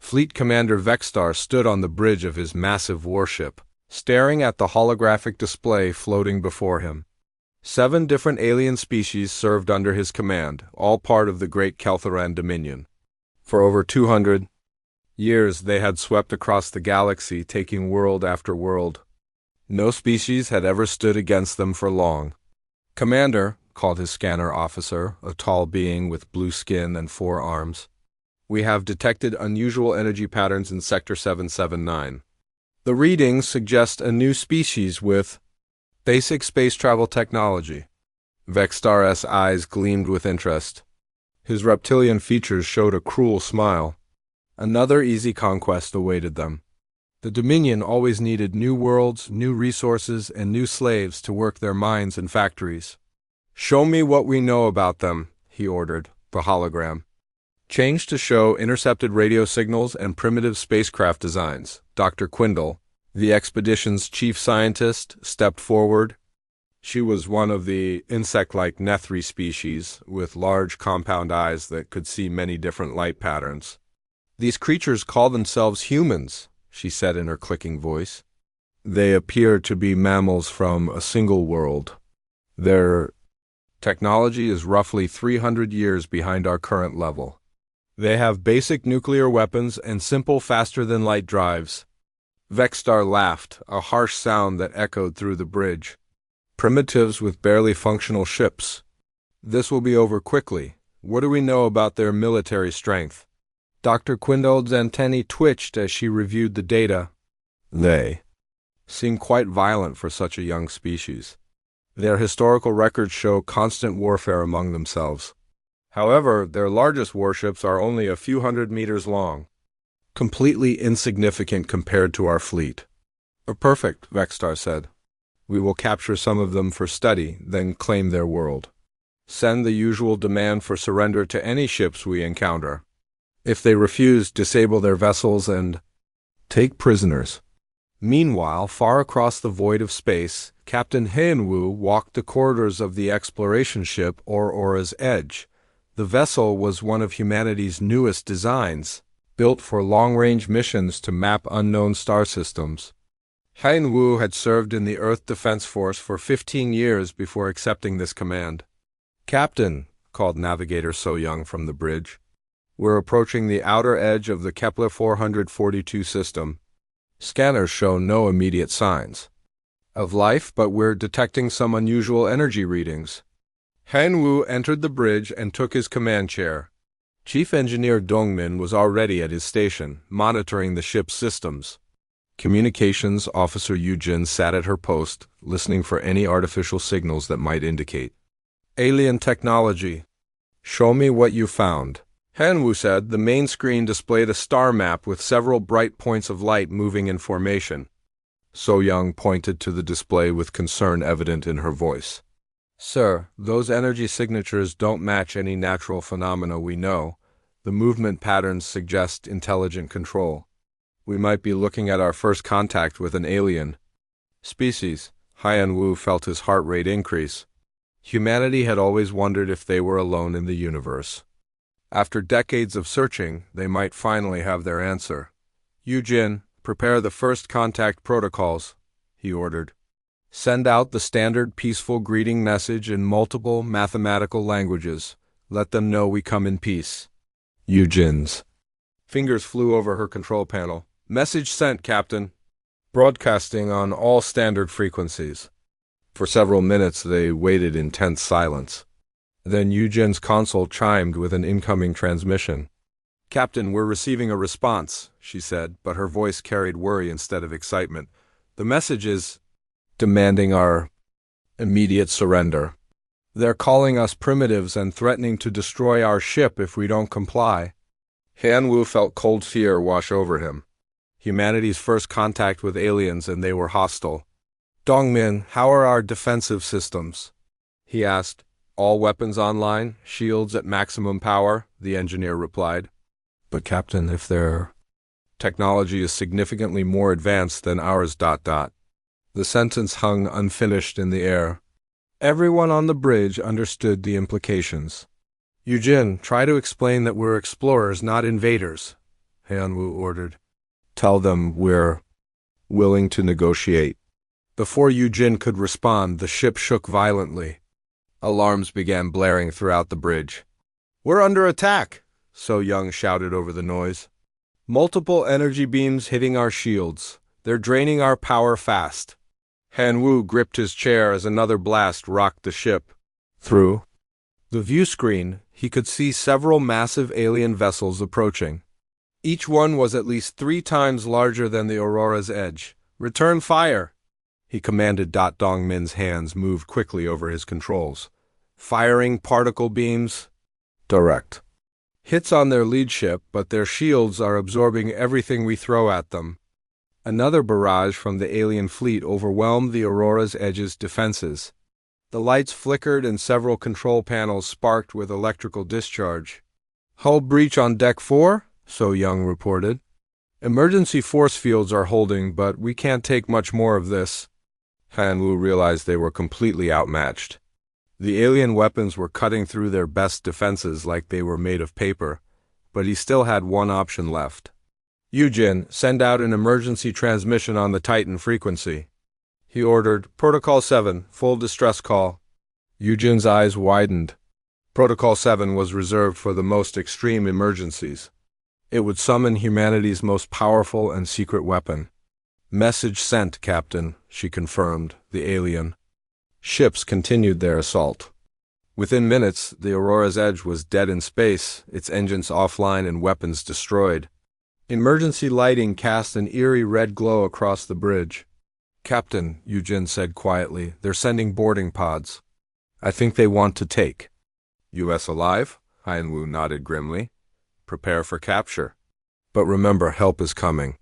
Fleet Commander Vexstar stood on the bridge of his massive warship, staring at the holographic display floating before him. 7 different alien species served under his command, all part of the Great Kelthoran Dominion. For over 200 years they had swept across the galaxy, taking world after world. No species had ever stood against them for long. "Commander," called his scanner officer, a tall being with blue skin and 4 arms, "we have detected unusual energy patterns in Sector 779. The readings suggest a new species with basic space travel technology." Vexstar's eyes gleamed with interest. His reptilian features showed a cruel smile. Another easy conquest awaited them. The Dominion always needed new worlds, new resources, and new slaves to work their mines and factories. "Show me what we know about them," he ordered the hologram. Changed to show intercepted radio signals and primitive spacecraft designs. Dr. Quindle, the expedition's chief scientist, stepped forward. She was one of the insect-like Nethri species, with large compound eyes that could see many different light patterns. "These creatures call themselves humans," she said in her clicking voice. "They appear to be mammals from a single world. Their technology is roughly 300 years behind our current level. They have basic nuclear weapons and simple faster-than-light drives." Vexstar laughed, a harsh sound that echoed through the bridge. "Primitives with barely functional ships. This will be over quickly. What do we know about their military strength?" Dr. Quindle's antennae twitched as she reviewed the data. "They seem quite violent for such a young species. Their historical records show constant warfare among themselves. However, their largest warships are only a few hundred meters long, completely insignificant compared to our fleet." "Perfect," Vexstar said. "We will capture some of them for study, then claim their world. Send the usual demand for surrender to any ships we encounter. If they refuse, disable their vessels and take prisoners." Meanwhile, far across the void of space, Captain Heinwu walked the corridors of the exploration ship Aurora's Edge. The vessel was one of humanity's newest designs, built for long-range missions to map unknown star systems. Heinwu had served in the Earth Defense Force for 15 years before accepting this command. "Captain," called Navigator So Young from the bridge, "we're approaching the outer edge of the Kepler 442 system. Scanners show no immediate signs of life, but we're detecting some unusual energy readings." Heinwu entered the bridge and took his command chair. Chief Engineer Dongmin was already at his station, monitoring the ship's systems. Communications Officer Yujin sat at her post, listening for any artificial signals that might indicate alien technology. "Show me what you found," Heinwu said. The main screen displayed a star map with several bright points of light moving in formation. So Young pointed to the display with concern evident in her voice. "Sir, those energy signatures don't match any natural phenomena we know. The movement patterns suggest intelligent control. We might be looking at our first contact with an alien species." Heinwu felt his heart rate increase. Humanity had always wondered if they were alone in the universe. After decades of searching, they might finally have their answer. "Yujin, prepare the first contact protocols," he ordered. "Send out the standard peaceful greeting message in multiple mathematical languages. Let them know we come in peace." Yujin's fingers flew over her control panel. "Message sent, Captain. Broadcasting on all standard frequencies." For several minutes they waited in tense silence. Then Yujin's console chimed with an incoming transmission. "Captain, we're receiving a response," she said, but her voice carried worry instead of excitement. "The message is demanding our immediate surrender. They're calling us primitives and threatening to destroy our ship if we don't comply." Heinwu felt cold fear wash over him. Humanity's first contact with aliens, and they were hostile. "Dongmin, how are our defensive systems?" he asked. "All weapons online, shields at maximum power," the engineer replied. "But Captain, if their technology is significantly more advanced than ours... The sentence hung unfinished in the air. Everyone on the bridge understood the implications. "Yujin, try to explain that we're explorers, not invaders," Hanwu ordered. Tell them we're willing to negotiate. Before Yujin could respond, the ship shook violently. Alarms began blaring throughout the bridge. We're under attack, So Young shouted over the noise. Multiple energy beams hitting our shields. They're draining our power fast. Hanwu gripped his chair as another blast rocked the ship. Through the view screen, he could see several massive alien vessels approaching. Each one was at least 3 times larger than the Aurora's edge. Return fire! He commanded. Dongmin's hands moved quickly over his controls. Firing particle beams. Direct hits on their lead ship, but their shields are absorbing everything we throw at them. Another barrage from the alien fleet overwhelmed the Aurora's edge's defenses. The lights flickered and several control panels sparked with electrical discharge. Hull breach on Deck 4, So Young reported. Emergency force fields are holding, but we can't take much more of this. Hanwu realized they were completely outmatched. The alien weapons were cutting through their best defenses like they were made of paper, but he still had one option left. Yujin, send out an emergency transmission on the Titan frequency. He ordered. Protocol 7, full distress call. Yujin's eyes widened. Protocol 7 was reserved for the most extreme emergencies. It would summon humanity's most powerful and secret weapon. Message sent, Captain, she confirmed, the alien. Ships continued their assault. Within minutes, the Aurora's edge was dead in space, its engines offline and weapons destroyed. Emergency lighting cast an eerie red glow across the bridge. Captain, Yujin said quietly, they're sending boarding pods. I think they want to take. U.S. alive? Hanwu nodded grimly. Prepare for capture. But remember, help is coming.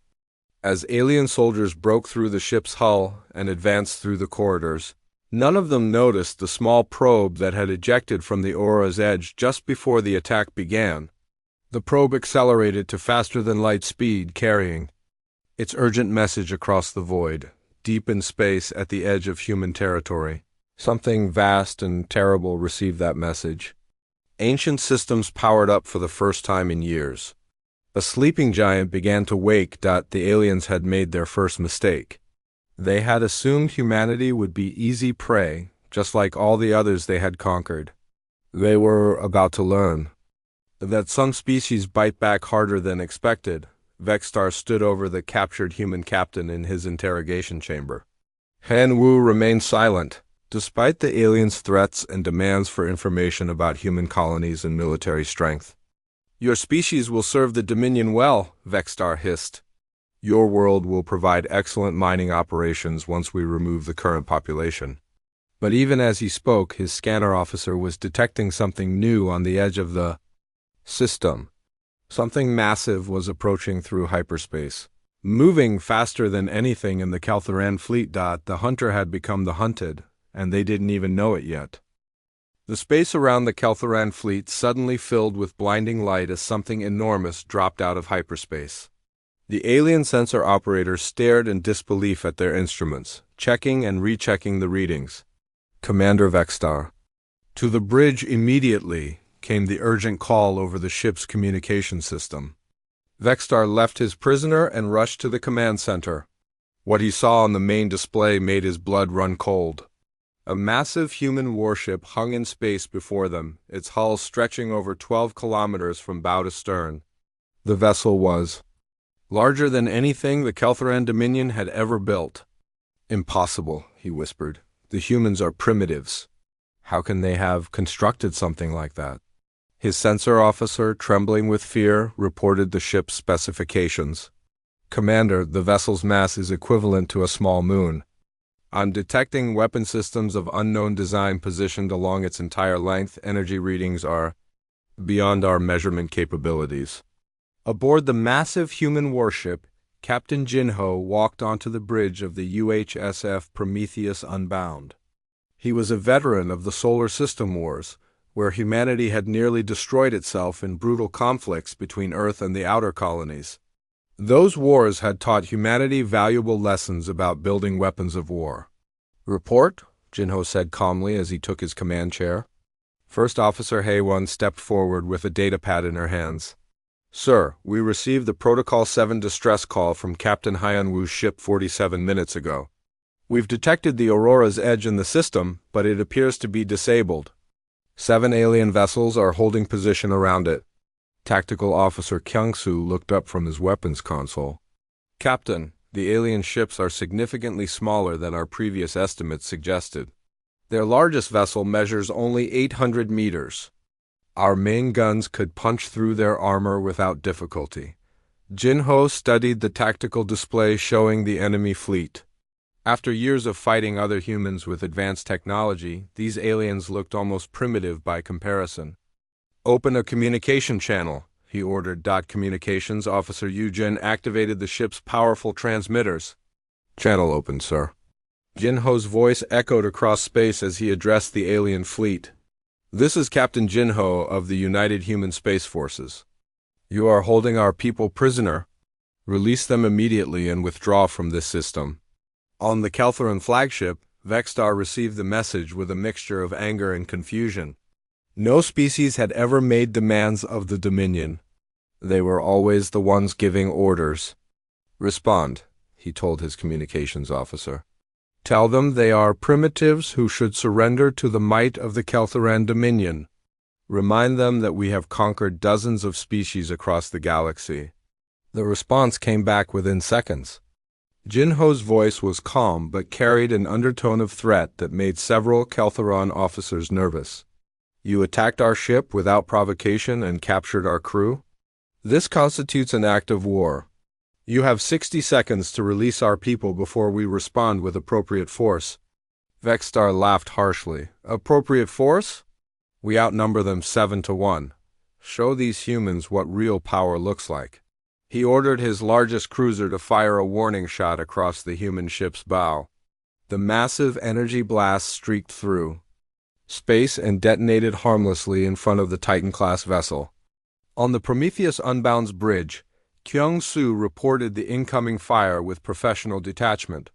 As alien soldiers broke through the ship's hull and advanced through the corridors, none of them noticed the small probe that had ejected from the Aurora's edge just before the attack began. The probe accelerated to faster-than-light speed, carrying its urgent message across the void, deep in space at the edge of human territory. Something vast and terrible received that message. Ancient systems powered up for the first time in years. A sleeping giant began to wake. The aliens had made their first mistake. They had assumed humanity would be easy prey, just like all the others they had conquered. They were about to learn that some species bite back harder than expected. Vexstar stood over the captured human captain in his interrogation chamber. Hanwu remained silent, despite the aliens' threats and demands for information about human colonies and military strength. Your species will serve the Dominion well, Vexstar hissed. Your world will provide excellent mining operations once we remove the current population. But even as he spoke, his scanner officer was detecting something new on the edge of the system. Something massive was approaching through hyperspace. Moving faster than anything in the Calthuran fleet. The hunter had become the hunted, and they didn't even know it yet. The space around the Calthuran fleet suddenly filled with blinding light as something enormous dropped out of hyperspace. The alien sensor operators stared in disbelief at their instruments, checking and rechecking the readings. Commander Vexstar. To the bridge immediately came the urgent call over the ship's communication system. Vexstar left his prisoner and rushed to the command center. What he saw on the main display made his blood run cold. A massive human warship hung in space before them, its hull stretching over 12 kilometers from bow to stern. The vessel was larger than anything the Calthuran Dominion had ever built. Impossible, he whispered. The humans are primitives. How can they have constructed something like that? His sensor officer, trembling with fear, reported the ship's specifications. Commander, the vessel's mass is equivalent to a small moon. I'm detecting weapon systems of unknown design positioned along its entire length. Energy readings are beyond our measurement capabilities. Aboard the massive human warship, Captain Jinho walked onto the bridge of the UHSF Prometheus Unbound. He was a veteran of the Solar System Wars, where humanity had nearly destroyed itself in brutal conflicts between Earth and the outer colonies. Those wars had taught humanity valuable lessons about building weapons of war. Report, Jinho said calmly as he took his command chair. First Officer Haewon stepped forward with a datapad in her hands. Sir, we received the Protocol 7 distress call from Captain Hyunwoo's ship 47 minutes ago. We've detected the Aurora's edge in the system, but it appears to be disabled. 7 alien vessels are holding position around it. Tactical Officer Kyung-soo looked up from his weapons console. Captain, the alien ships are significantly smaller than our previous estimates suggested. Their largest vessel measures only 800 meters. Our main guns could punch through their armor without difficulty. Jin-ho studied the tactical display showing the enemy fleet. After years of fighting other humans with advanced technology, these aliens looked almost primitive by comparison. Open a communication channel, he ordered. Communications Officer Yu-jin activated the ship's powerful transmitters. Channel open, sir. Jin-ho's voice echoed across space as he addressed the alien fleet. This is Captain Jin-ho of the United Human Space Forces. You are holding our people prisoner. Release them immediately and withdraw from this system. On the Keltheran flagship, Vexstar received the message with a mixture of anger and confusion. No species had ever made demands of the Dominion. They were always the ones giving orders. Respond, he told his communications officer. Tell them they are primitives who should surrender to the might of the Keltheran Dominion. Remind them that we have conquered dozens of species across the galaxy. The response came back within seconds. Jin-ho's voice was calm but carried an undertone of threat that made several Keltheran officers nervous. You attacked our ship without provocation and captured our crew? This constitutes an act of war. You have 60 seconds to release our people before we respond with appropriate force. Vexstar laughed harshly. Appropriate force? We outnumber them 7-1. Show these humans what real power looks like. He ordered his largest cruiser to fire a warning shot across the human ship's bow. The massive energy blast streaked through space and detonated harmlessly in front of the Titan-class vessel. On the Prometheus Unbound's bridge, Kyung-soo reported the incoming fire with professional detachment.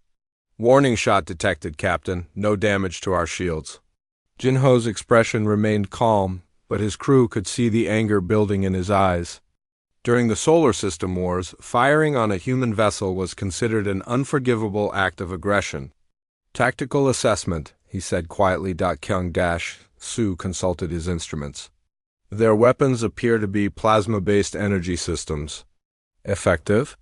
Warning shot detected, Captain. No damage to our shields. Jin-ho's expression remained calm, but his crew could see the anger building in his eyes. During the Solar System Wars, firing on a human vessel was considered an unforgivable act of aggression. Tactical assessment, he said quietly. Kyung-soo consulted his instruments. Their weapons appear to be plasma-based energy systems. Effective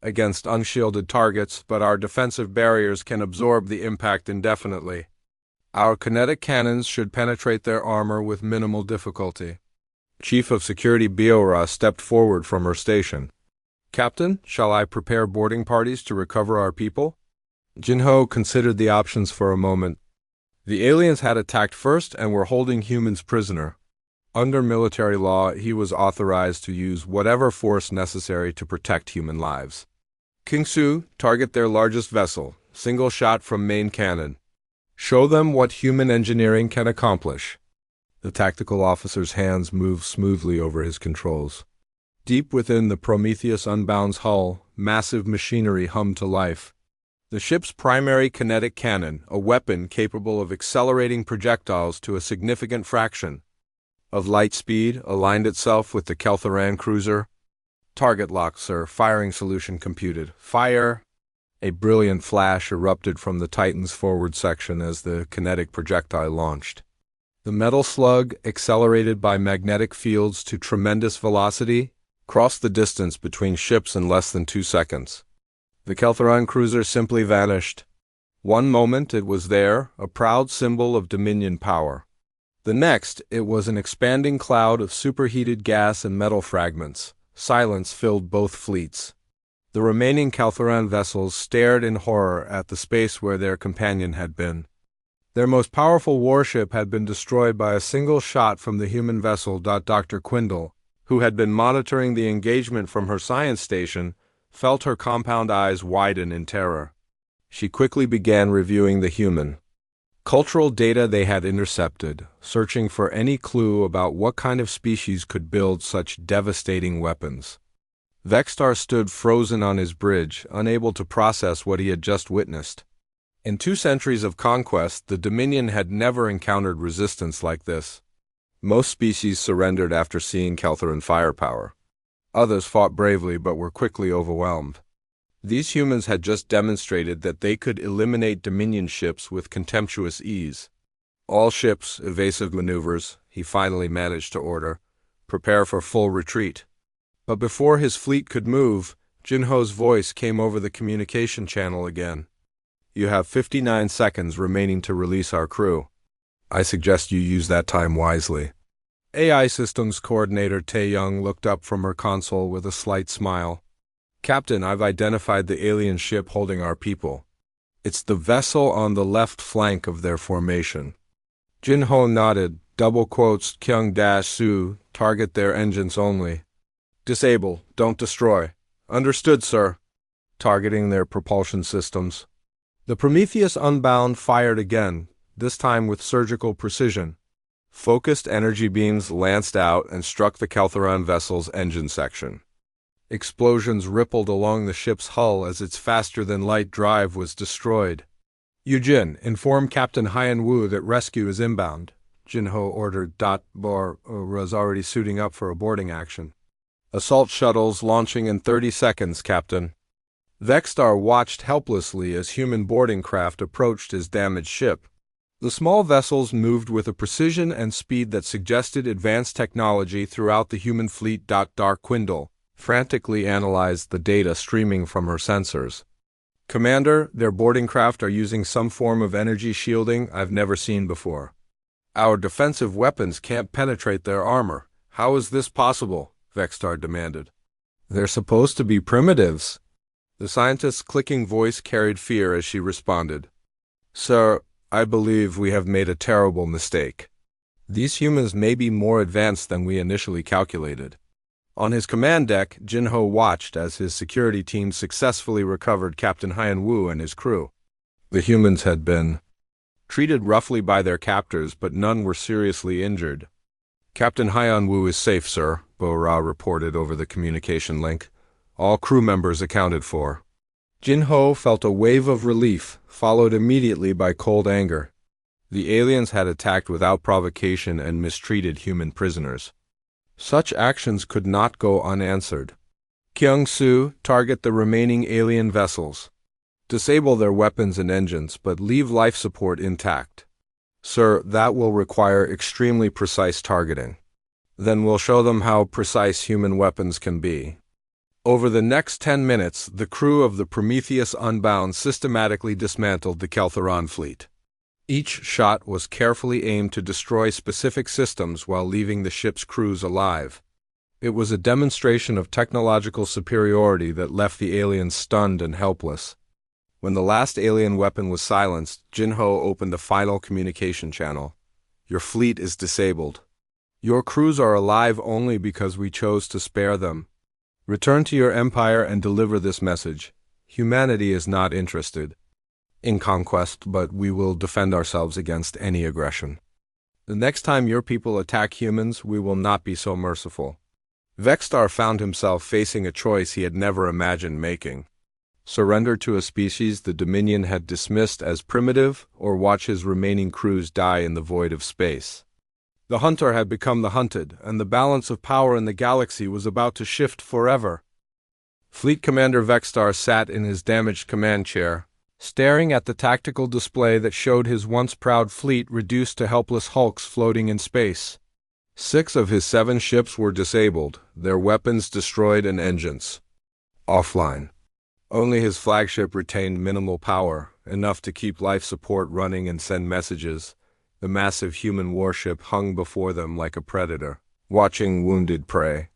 against unshielded targets, but our defensive barriers can absorb the impact indefinitely. Our kinetic cannons should penetrate their armor with minimal difficulty. Chief of Security Biora stepped forward from her station. Captain, shall I prepare boarding parties to recover our people? Jin-ho considered the options for a moment. The aliens had attacked first and were holding humans prisoner. Under military law, he was authorized to use whatever force necessary to protect human lives. Kyung-soo, target their largest vessel, single shot from main cannon. Show them what human engineering can accomplish. The tactical officer's hands moved smoothly over his controls. Deep within the Prometheus Unbound's hull, massive machinery hummed to life. The ship's primary kinetic cannon, a weapon capable of accelerating projectiles to a significant fraction of light speed, aligned itself with the Keltheran cruiser. Target lock, sir. Firing solution computed. Fire! A brilliant flash erupted from the Titan's forward section as the kinetic projectile launched. The metal slug, accelerated by magnetic fields to tremendous velocity, crossed the distance between ships in less than 2 seconds. The Keltheran cruiser simply vanished. One moment it was there, a proud symbol of Dominion power. The next, it was an expanding cloud of superheated gas and metal fragments. Silence filled both fleets. The remaining Keltheran vessels stared in horror at the space where their companion had been. Their most powerful warship had been destroyed by a single shot from the human vessel. Dr. Quindle, who had been monitoring the engagement from her science station, felt her compound eyes widen in terror. She quickly began reviewing the human cultural data they had intercepted, searching for any clue about what kind of species could build such devastating weapons. Vexstar stood frozen on his bridge, unable to process what he had just witnessed. In 2 centuries of conquest, the Dominion had never encountered resistance like this. Most species surrendered after seeing Keltheran firepower. Others fought bravely but were quickly overwhelmed. These humans had just demonstrated that they could eliminate Dominion ships with contemptuous ease. All ships, evasive maneuvers, he finally managed to order. Prepare for full retreat. But before his fleet could move, Jinho's voice came over the communication channel again. You have 59 seconds remaining to release our crew. I suggest you use that time wisely. AI Systems Coordinator Tae-young looked up from her console with a slight smile. Captain, I've identified the alien ship holding our people. It's the vessel on the left flank of their formation. Jinho nodded, double quotes, Kyung-su, target their engines only. Disable, don't destroy. Understood, sir. Targeting their propulsion systems. The Prometheus Unbound fired again, this time with surgical precision. Focused energy beams lanced out and struck the Keltheron vessel's engine section. Explosions rippled along the ship's hull as its faster-than-light drive was destroyed. Yujin, inform Captain Hyan-woo that rescue is inbound. Jinho ordered. Bor was already suiting up for a boarding action. Assault shuttles launching in 30 seconds, Captain. Vexstar watched helplessly as human boarding craft approached his damaged ship. The small vessels moved with a precision and speed that suggested advanced technology throughout the human fleet. Darkwindle frantically analyzed the data streaming from her sensors. Commander, their boarding craft are using some form of energy shielding I've never seen before. Our defensive weapons can't penetrate their armor. How is this possible? Vexstar demanded. They're supposed to be primitives. The scientist's clicking voice carried fear as she responded. Sir, I believe we have made a terrible mistake. These humans may be more advanced than we initially calculated. On his command deck, Jinho watched as his security team successfully recovered Captain Hyan-woo and his crew. The humans had been treated roughly by their captors, but none were seriously injured. Captain Hyan-woo is safe, sir, Bo-ra reported over the communication link. All crew members accounted for. Jinho felt a wave of relief, followed immediately by cold anger. The aliens had attacked without provocation and mistreated human prisoners. Such actions could not go unanswered. Kyung-su, target the remaining alien vessels. Disable their weapons and engines, but leave life support intact. Sir, that will require extremely precise targeting. Then we'll show them how precise human weapons can be. Over the next 10 minutes, the crew of the Prometheus Unbound systematically dismantled the Keltheron fleet. Each shot was carefully aimed to destroy specific systems while leaving the ship's crews alive. It was a demonstration of technological superiority that left the aliens stunned and helpless. When the last alien weapon was silenced, Jinho opened the final communication channel. Your fleet is disabled. Your crews are alive only because we chose to spare them. Return to your empire and deliver this message. Humanity is not interested in conquest, but we will defend ourselves against any aggression. The next time your people attack humans, we will not be so merciful. Vexstar found himself facing a choice he had never imagined making. Surrender to a species the Dominion had dismissed as primitive, or watch his remaining crews die in the void of space. The hunter had become the hunted, and the balance of power in the galaxy was about to shift forever. Fleet Commander Vexstar sat in his damaged command chair, staring at the tactical display that showed his once proud fleet reduced to helpless hulks floating in space. 6 of his 7 ships were disabled, their weapons destroyed and engines offline. Only his flagship retained minimal power, enough to keep life support running and send messages. The massive human warship hung before them like a predator, watching wounded prey.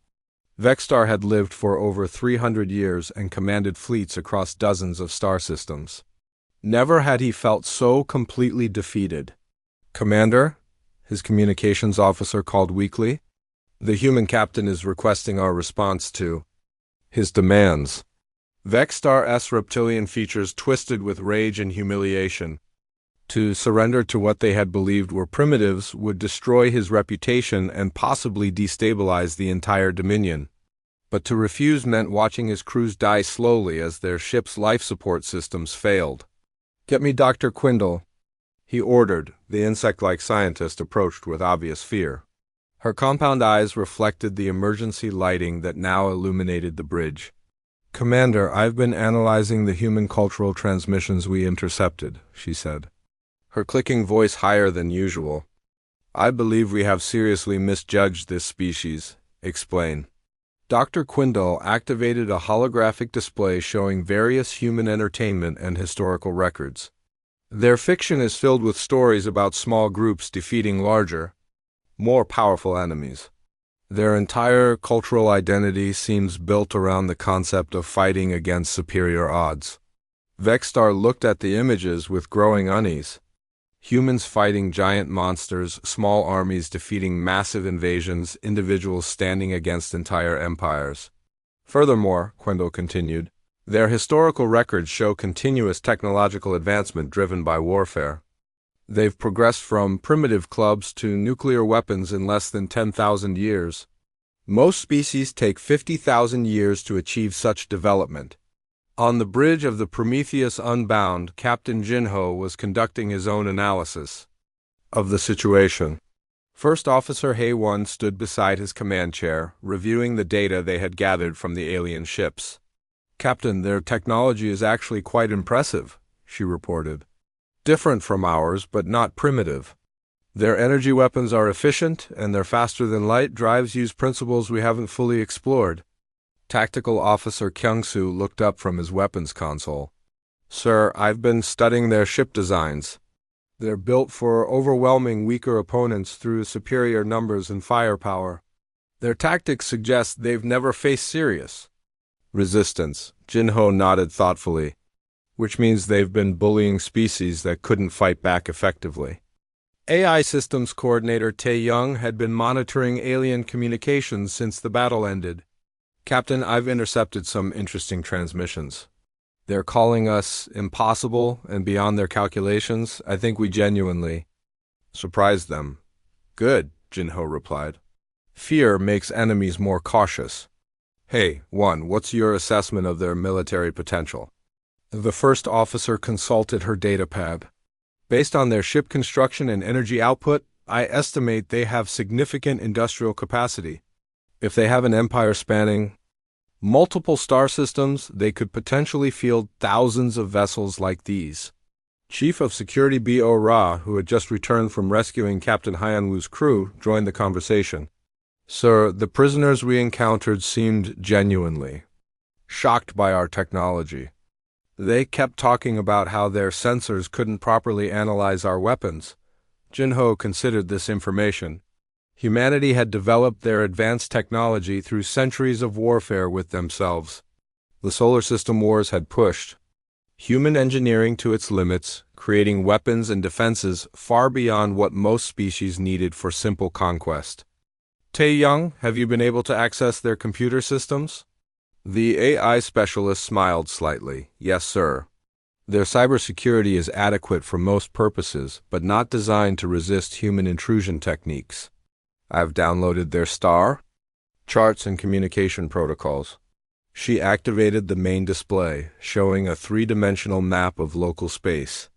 Vexstar had lived for over 300 years and commanded fleets across dozens of star systems. Never had he felt so completely defeated. Commander, his communications officer called weakly. The human captain is requesting our response to his demands. Vexstar's reptilian features twisted with rage and humiliation. To surrender to what they had believed were primitives would destroy his reputation and possibly destabilize the entire Dominion. But to refuse meant watching his crews die slowly as their ship's life support systems failed. Get me Dr. Quindle, he ordered. The insect-like scientist approached with obvious fear. Her compound eyes reflected the emergency lighting that now illuminated the bridge. "Commander, I've been analyzing the human cultural transmissions we intercepted," she said, her clicking voice higher than usual. "I believe we have seriously misjudged this species. Explain." Dr. Quindle activated a holographic display showing various human entertainment and historical records. Their fiction is filled with stories about small groups defeating larger, more powerful enemies. Their entire cultural identity seems built around the concept of fighting against superior odds. Vexstar looked at the images with growing unease. Humans fighting giant monsters, small armies defeating massive invasions, individuals standing against entire empires. Furthermore, Quindle continued, their historical records show continuous technological advancement driven by warfare. They've progressed from primitive clubs to nuclear weapons in less than 10,000 years. Most species take 50,000 years to achieve such development. On the bridge of the Prometheus Unbound, Captain Jinho was conducting his own analysis of the situation. First Officer Hay-1 stood beside his command chair, reviewing the data they had gathered from the alien ships. "Captain, their technology is actually quite impressive," she reported. "Different from ours, but not primitive. Their energy weapons are efficient, and their faster-than-light drives use principles we haven't fully explored." Tactical Officer Kyung-soo looked up from his weapons console. "Sir, I've been studying their ship designs. They're built for overwhelming weaker opponents through superior numbers and firepower. Their tactics suggest they've never faced serious resistance." Jinho nodded thoughtfully. "Which means they've been bullying species that couldn't fight back effectively." AI Systems Coordinator Tae-young had been monitoring alien communications since the battle ended. "Captain, I've intercepted some interesting transmissions. They're calling us impossible and beyond their calculations. I think we genuinely surprised them." "Good," Jinho replied. "Fear makes enemies more cautious." "Hey, one, what's your assessment of their military potential?" The first officer consulted her datapad. "Based on their ship construction and energy output, I estimate they have significant industrial capacity. If they have an empire spanning multiple star systems, they could potentially field thousands of vessels like these." Chief of Security B.O. Ra, who had just returned from rescuing Captain Hyanwoo's crew, joined the conversation. "Sir, the prisoners we encountered seemed genuinely shocked by our technology. They kept talking about how their sensors couldn't properly analyze our weapons." Jinho considered this information. Humanity had developed their advanced technology through centuries of warfare with themselves. The solar system wars had pushed human engineering to its limits, creating weapons and defenses far beyond what most species needed for simple conquest. "Tae-young, have you been able to access their computer systems?" The AI specialist smiled slightly. "Yes, sir. Their cybersecurity is adequate for most purposes, but not designed to resist human intrusion techniques. I've downloaded their star charts and communication protocols." She activated the main display, showing a three-dimensional map of local space.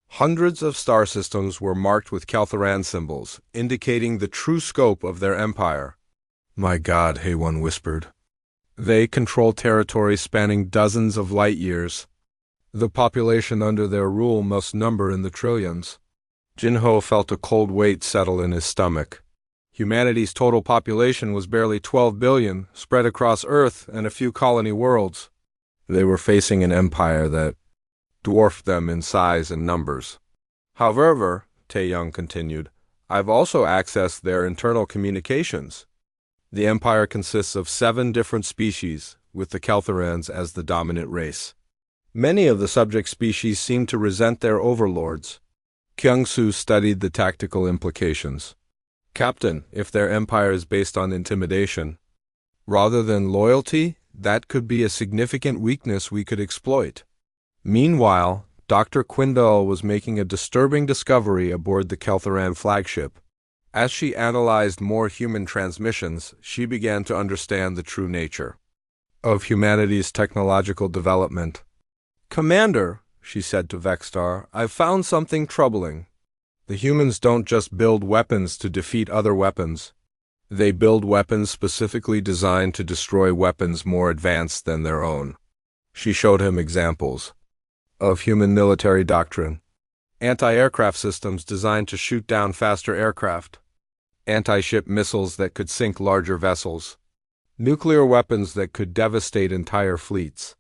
Hundreds of star systems were marked with Caltharan symbols, indicating the true scope of their empire. "My God," Hay-1 whispered. "They control territories spanning dozens of light years. The population under their rule must number in the trillions." Jinho felt a cold weight settle in his stomach. Humanity's total population was barely 12 billion, spread across Earth and a few colony worlds. They were facing an empire that dwarfed them in size and numbers. "However," Tae-young continued, "I've also accessed their internal communications. The empire consists of 7 different species, with the Caltharans as the dominant race. Many of the subject species seem to resent their overlords." Kyung-soo studied the tactical implications. "Captain, if their empire is based on intimidation rather than loyalty, that could be a significant weakness we could exploit." Meanwhile, Dr. Quindle was making a disturbing discovery aboard the Caltharan flagship. As she analyzed more human transmissions, she began to understand the true nature of humanity's technological development. "Commander," she said to Vexstar, "I've found something troubling. The humans don't just build weapons to defeat other weapons. They build weapons specifically designed to destroy weapons more advanced than their own. She showed him examples of human military doctrine. Anti-aircraft systems designed to shoot down faster aircraft. Anti-ship missiles that could sink larger vessels. Nuclear weapons that could devastate entire fleets.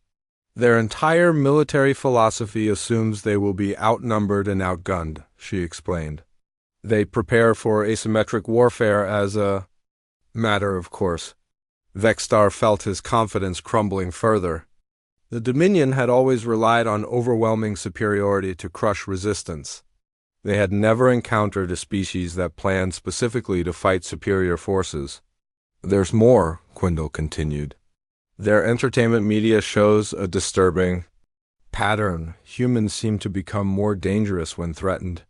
Their entire military philosophy assumes they will be outnumbered and outgunned, she explained. They prepare for asymmetric warfare as a matter of course. Vexstar felt his confidence crumbling further. The Dominion had always relied on overwhelming superiority to crush resistance. They had never encountered a species that planned specifically to fight superior forces. There's more, Quindle continued. Their entertainment media shows a disturbing pattern. Humans seem to become more dangerous when threatened.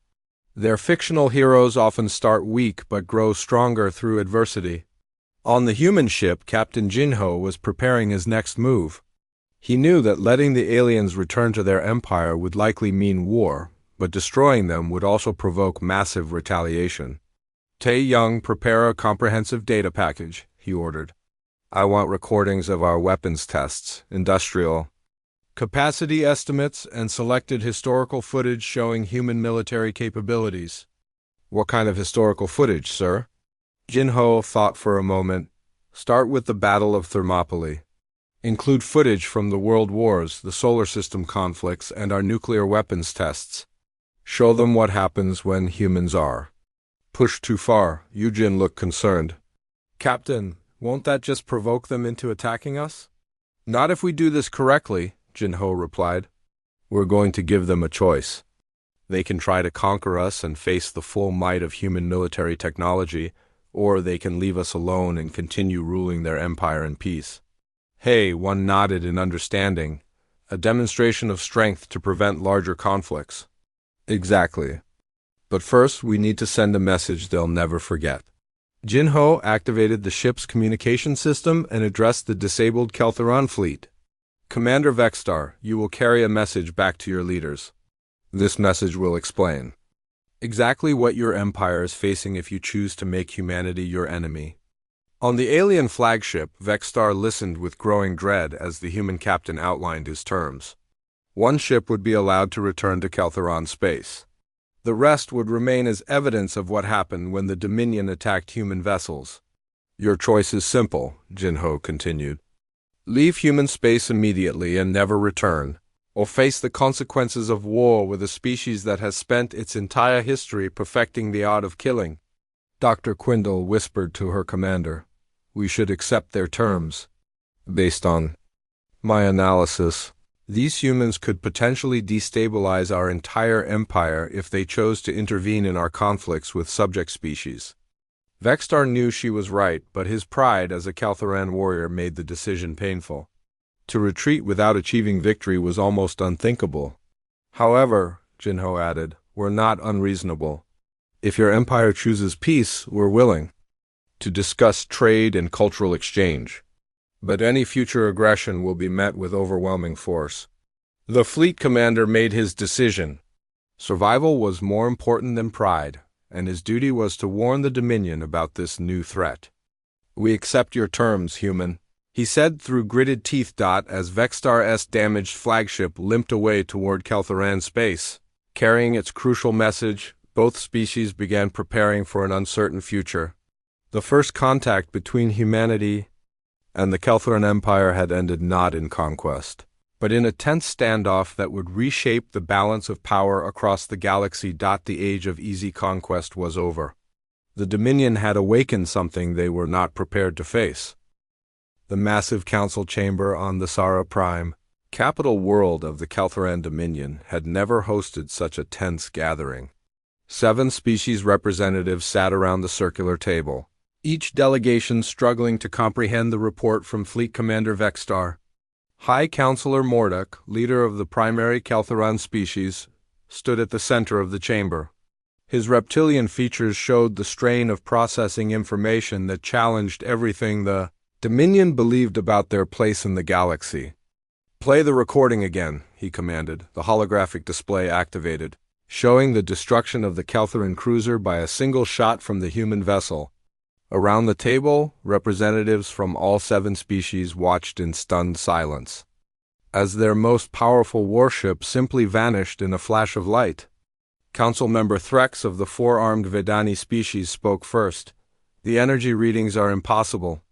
Their fictional heroes often start weak but grow stronger through adversity. On the human ship, Captain Jinho was preparing his next move. He knew that letting the aliens return to their empire would likely mean war, but destroying them would also provoke massive retaliation. Tae Young, prepare a comprehensive data package, he ordered. I want recordings of our weapons tests, industrial capacity estimates, and selected historical footage showing human military capabilities. What kind of historical footage, sir? Jinho thought for a moment. Start with the Battle of Thermopylae. Include footage from the World Wars, the solar system conflicts, and our nuclear weapons tests. Show them what happens when humans are pushed too far. Yujin looked concerned. Captain, won't that just provoke them into attacking us? Not if we do this correctly, Jinho replied. We're going to give them a choice. They can try to conquer us and face the full might of human military technology, or they can leave us alone and continue ruling their empire in peace. Hey, one nodded in understanding. A demonstration of strength to prevent larger conflicts. Exactly. But first, we need to send a message they'll never forget. Jinho activated the ship's communication system and addressed the disabled Keltheron fleet. Commander Vexstar, you will carry a message back to your leaders. This message will explain exactly what your empire is facing if you choose to make humanity your enemy. On the alien flagship, Vexstar listened with growing dread as the human captain outlined his terms. One ship would be allowed to return to Keltheron space. The rest would remain as evidence of what happened when the Dominion attacked human vessels. Your choice is simple, Jinho continued. Leave human space immediately and never return, or face the consequences of war with a species that has spent its entire history perfecting the art of killing. Dr. Quindle whispered to her commander. We should accept their terms. Based on my analysis, these humans could potentially destabilize our entire empire if they chose to intervene in our conflicts with subject species. Vexstar knew she was right, but his pride as a Keltheran warrior made the decision painful. To retreat without achieving victory was almost unthinkable. However, Jinho added, we're not unreasonable. If your empire chooses peace, we're willing to discuss trade and cultural exchange. But any future aggression will be met with overwhelming force. The fleet commander made his decision. Survival was more important than pride, and his duty was to warn the Dominion about this new threat. We accept your terms, human, he said through gritted teeth. As Vexstar's damaged flagship limped away toward Keltheran space. Carrying its crucial message, both species began preparing for an uncertain future. The first contact between humanity and the Keltheran Empire had ended not in conquest, but in a tense standoff that would reshape the balance of power across the galaxy. The age of easy conquest was over. The Dominion had awakened something they were not prepared to face. The massive council chamber on the Sara Prime, capital world of the Keltheran Dominion, had never hosted such a tense gathering. 7 species representatives sat around the circular table, each delegation struggling to comprehend the report from Fleet Commander Vexstar. High Counselor Morduk, leader of the primary Keltheran species, stood at the center of the chamber. His reptilian features showed the strain of processing information that challenged everything the Dominion believed about their place in the galaxy. Play the recording again, he commanded, the holographic display activated, showing the destruction of the Keltheran cruiser by a single shot from the human vessel. Around the table, representatives from all 7 species watched in stunned silence, as their most powerful warship simply vanished in a flash of light. Council member Threx of the 4-armed Vedani species spoke first. The energy readings are impossible.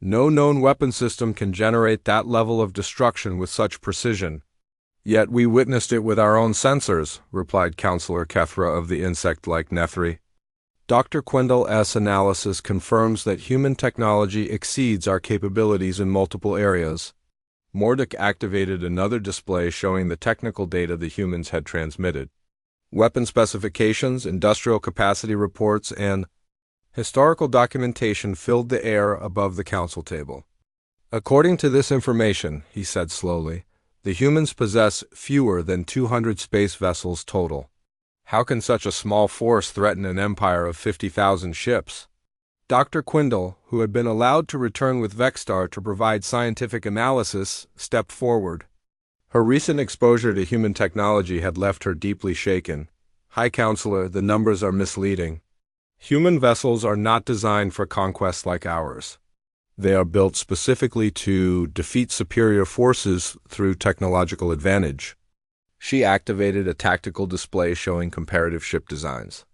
No known weapon system can generate that level of destruction with such precision. Yet we witnessed it with our own sensors, replied Councillor Kethra of the insect-like Nethri. Dr. Quindle's analysis confirms that human technology exceeds our capabilities in multiple areas. Mordek activated another display showing the technical data the humans had transmitted. Weapon specifications, industrial capacity reports, and historical documentation filled the air above the council table. According to this information, he said slowly, the humans possess fewer than 200 space vessels total. How can such a small force threaten an empire of 50,000 ships? Dr. Quindle, who had been allowed to return with Vexstar to provide scientific analysis, stepped forward. Her recent exposure to human technology had left her deeply shaken. High Counselor, the numbers are misleading. Human vessels are not designed for conquests like ours. They are built specifically to defeat superior forces through technological advantage. She activated a tactical display showing comparative ship designs.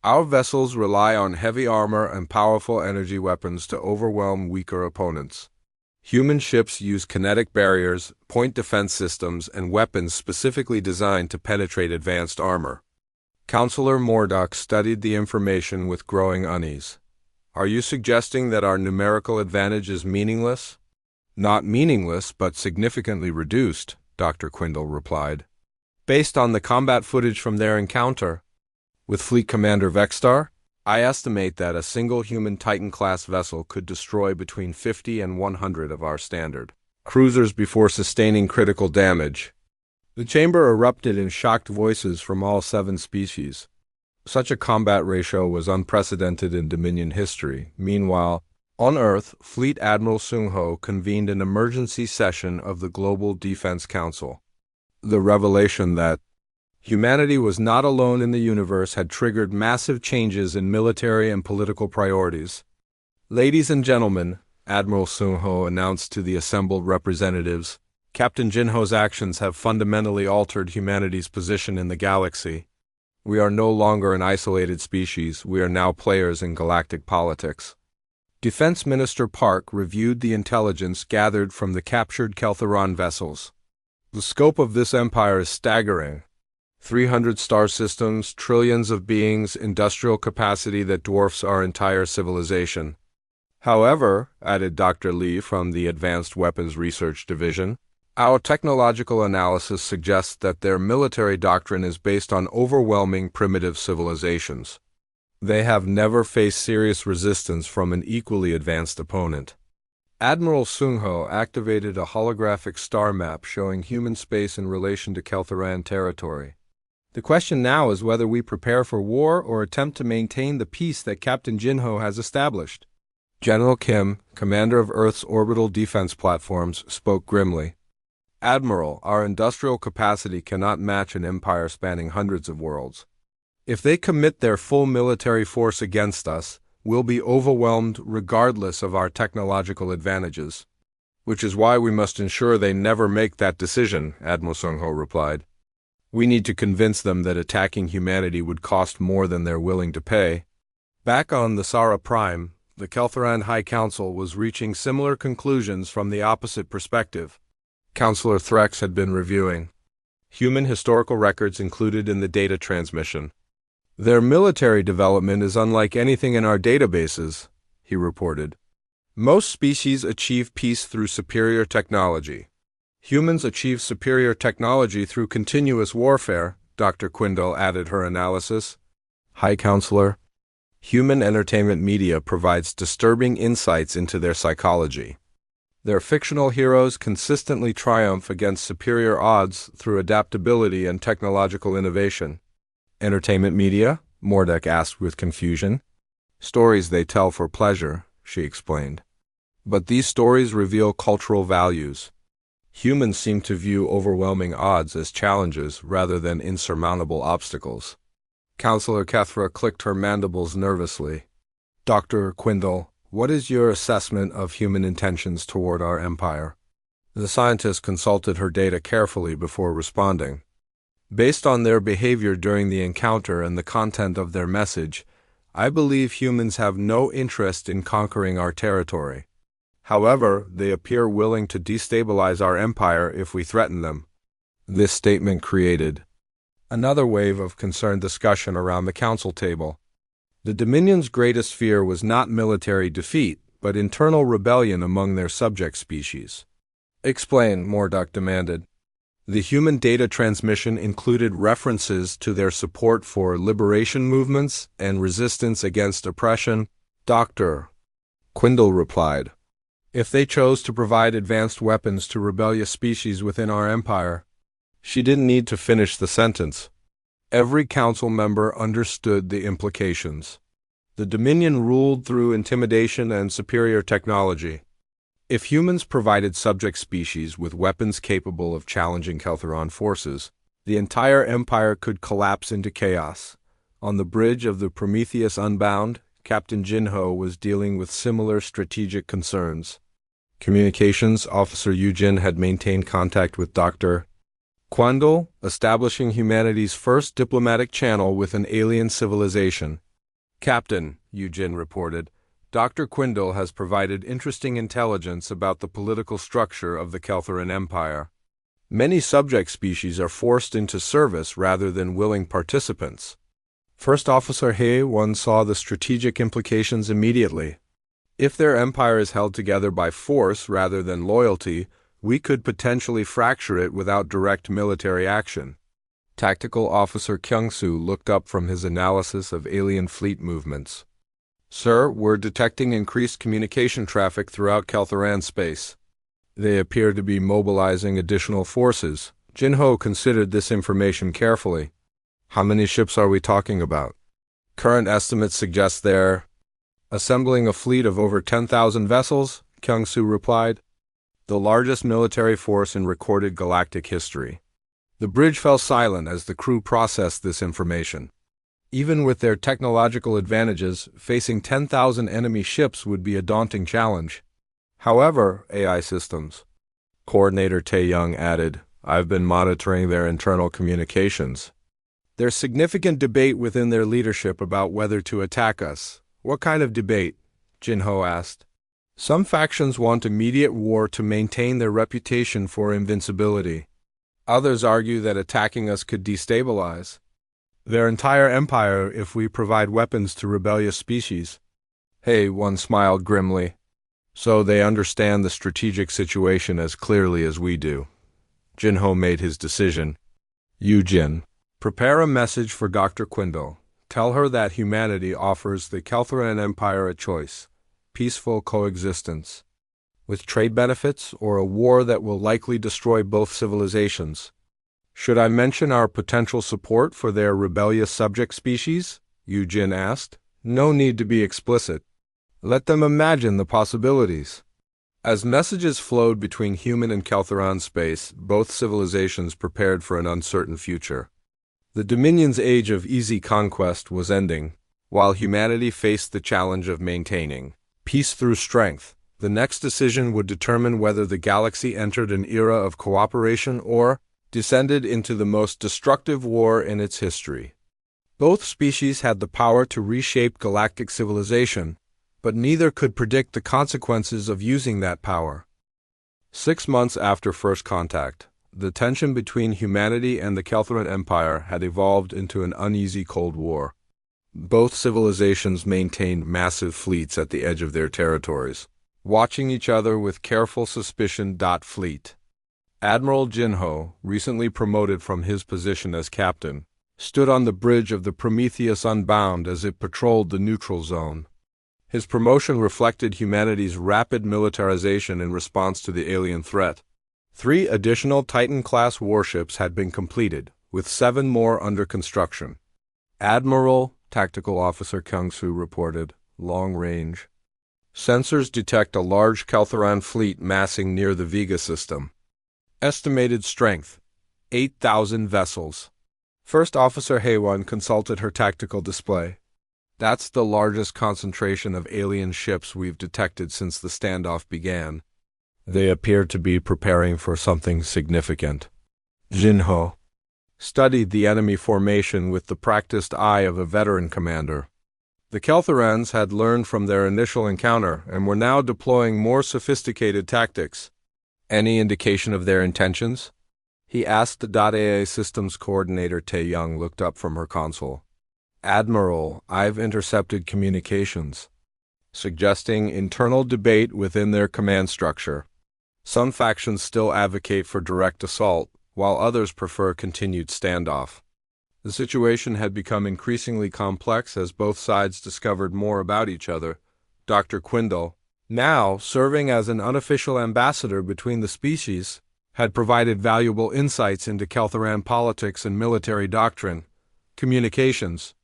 Our vessels rely on heavy armor and powerful energy weapons to overwhelm weaker opponents. Human ships use kinetic barriers, point defense systems, and weapons specifically designed to penetrate advanced armor. Counselor Mordok studied the information with growing unease. Are you suggesting that our numerical advantage is meaningless? Not meaningless, but significantly reduced, Dr. Quindle replied. Based on the combat footage from their encounter with Fleet Commander Vexstar, I estimate that a single human Titan-class vessel could destroy between 50 and 100 of our standard cruisers before sustaining critical damage. The chamber erupted in shocked voices from all 7 species. Such a combat ratio was unprecedented in Dominion history. Meanwhile, on Earth, Fleet Admiral Sung-ho convened an emergency session of the Global Defense Council. The revelation that humanity was not alone in the universe had triggered massive changes in military and political priorities. Ladies and gentlemen, Admiral Sung-ho announced to the assembled representatives, Captain Jinho's actions have fundamentally altered humanity's position in the galaxy. We are no longer an isolated species, we are now players in galactic politics. Defense Minister Park reviewed the intelligence gathered from the captured Keltheron vessels. The scope of this empire is staggering. 300 star systems, trillions of beings, industrial capacity that dwarfs our entire civilization. However, added Dr. Lee from the Advanced Weapons Research Division, our technological analysis suggests that their military doctrine is based on overwhelming primitive civilizations. They have never faced serious resistance from an equally advanced opponent. Admiral Sung-ho activated a holographic star map showing human space in relation to Keltheran territory. The question now is whether we prepare for war or attempt to maintain the peace that Captain Jinho has established. General Kim, commander of Earth's orbital defense platforms, spoke grimly. Admiral, our industrial capacity cannot match an empire spanning hundreds of worlds. If they commit their full military force against us, we'll be overwhelmed regardless of our technological advantages. Which is why we must ensure they never make that decision, Admiral Sung-ho replied. We need to convince them that attacking humanity would cost more than they're willing to pay. Back on the Sara Prime, the Keltheran High Council was reaching similar conclusions from the opposite perspective. Counselor Threx had been reviewing human historical records included in the data transmission. Their military development is unlike anything in our databases, he reported. Most species achieve peace through superior technology. Humans achieve superior technology through continuous warfare, Dr. Quindle added her analysis. High Counselor, human entertainment media provides disturbing insights into their psychology. Their fictional heroes consistently triumph against superior odds through adaptability and technological innovation. Entertainment media? Mordek asked with confusion. Stories they tell for pleasure, she explained. But these stories reveal cultural values. Humans seem to view overwhelming odds as challenges rather than insurmountable obstacles. Counselor Kethra clicked her mandibles nervously. Dr. Quindle, what is your assessment of human intentions toward our empire? The scientist consulted her data carefully before responding. Based on their behavior during the encounter and the content of their message, I believe humans have no interest in conquering our territory. However, they appear willing to destabilize our empire if we threaten them. This statement created another wave of concerned discussion around the council table. The Dominion's greatest fear was not military defeat, but internal rebellion among their subject species. Explain, Morduk demanded. The human data transmission included references to their support for liberation movements and resistance against oppression. Dr. Quindle replied. If they chose to provide advanced weapons to rebellious species within our empire, she didn't need to finish the sentence. Every council member understood the implications. The Dominion ruled through intimidation and superior technology. If humans provided subject species with weapons capable of challenging Keltheron forces, the entire empire could collapse into chaos. On the bridge of the Prometheus Unbound, Captain Jinho was dealing with similar strategic concerns. Communications Officer Yujin had maintained contact with Dr. Quindle, establishing humanity's first diplomatic channel with an alien civilization. Captain, Yujin reported, Dr. Quindle has provided interesting intelligence about the political structure of the Keltheron Empire. Many subject species are forced into service rather than willing participants. First Officer He-1 saw the strategic implications immediately. If their empire is held together by force rather than loyalty, we could potentially fracture it without direct military action. Tactical Officer Kyung-soo looked up from his analysis of alien fleet movements. Sir, we're detecting increased communication traffic throughout Keltheran space. They appear to be mobilizing additional forces. Jinho considered this information carefully. How many ships are we talking about? Current estimates suggest they're assembling a fleet of over 10,000 vessels, Kyung-soo replied, the largest military force in recorded galactic history. The bridge fell silent as the crew processed this information. Even with their technological advantages, facing 10,000 enemy ships would be a daunting challenge. However, AI systems. Coordinator Tae-young added, I've been monitoring their internal communications. There's significant debate within their leadership about whether to attack us. What kind of debate? Jinho asked. Some factions want immediate war to maintain their reputation for invincibility. Others argue that attacking us could destabilize their entire empire if we provide weapons to rebellious species. He-1 smiled grimly. So they understand the strategic situation as clearly as we do. Jinho made his decision. Yujin, prepare a message for Dr. Quindle. Tell her that humanity offers the Keltheran Empire a choice. Peaceful coexistence, with trade benefits or a war that will likely destroy both civilizations. Should I mention our potential support for their rebellious subject species? Yujin asked. No need to be explicit. Let them imagine the possibilities. As messages flowed between human and Keltheron space, both civilizations prepared for an uncertain future. The Dominion's age of easy conquest was ending, while humanity faced the challenge of maintaining peace through strength. The next decision would determine whether the galaxy entered an era of cooperation or descended into the most destructive war in its history. Both species had the power to reshape galactic civilization, but neither could predict the consequences of using that power. 6 months after first contact, the tension between humanity and the Keltheran Empire had evolved into an uneasy Cold War. Both civilizations maintained massive fleets at the edge of their territories, watching each other with careful suspicion. Fleet Admiral Jinho, recently promoted from his position as captain, stood on the bridge of the Prometheus Unbound as it patrolled the neutral zone. His promotion reflected humanity's rapid militarization in response to the alien threat. 3 additional Titan-class warships had been completed, with 7 more under construction. Admiral Tactical Officer Kyung-soo reported, long range. Sensors detect a large Keltheran fleet massing near the Vega system. Estimated strength, 8,000 vessels. First Officer He-1 consulted her tactical display. That's the largest concentration of alien ships we've detected since the standoff began. They appear to be preparing for something significant. Jinho studied the enemy formation with the practiced eye of a veteran commander. The Kelthorans had learned from their initial encounter and were now deploying more sophisticated tactics. Any indication of their intentions? He asked. AA Systems Coordinator Tae Young looked up from her console. Admiral, I've intercepted communications, suggesting internal debate within their command structure. Some factions still advocate for direct assault, while others prefer continued standoff. The situation had become increasingly complex as both sides discovered more about each other. Dr. Quindle, now serving as an unofficial ambassador between the species, had provided valuable insights into Kelthoran politics and military doctrine. Communications.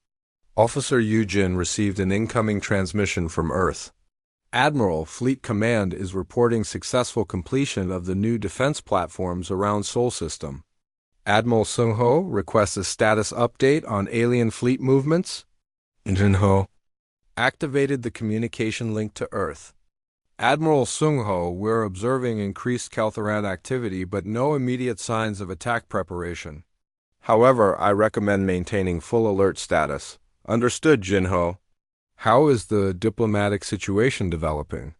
Officer Yujin received an incoming transmission from Earth. Admiral, Fleet Command is reporting successful completion of the new defense platforms around Sol System. Admiral Sungho requests a status update on alien fleet movements. Jinho activated the communication link to Earth. Admiral Sungho, we're observing increased Kelthoran activity but no immediate signs of attack preparation. However, I recommend maintaining full alert status. Understood, Jinho. How is the diplomatic situation developing?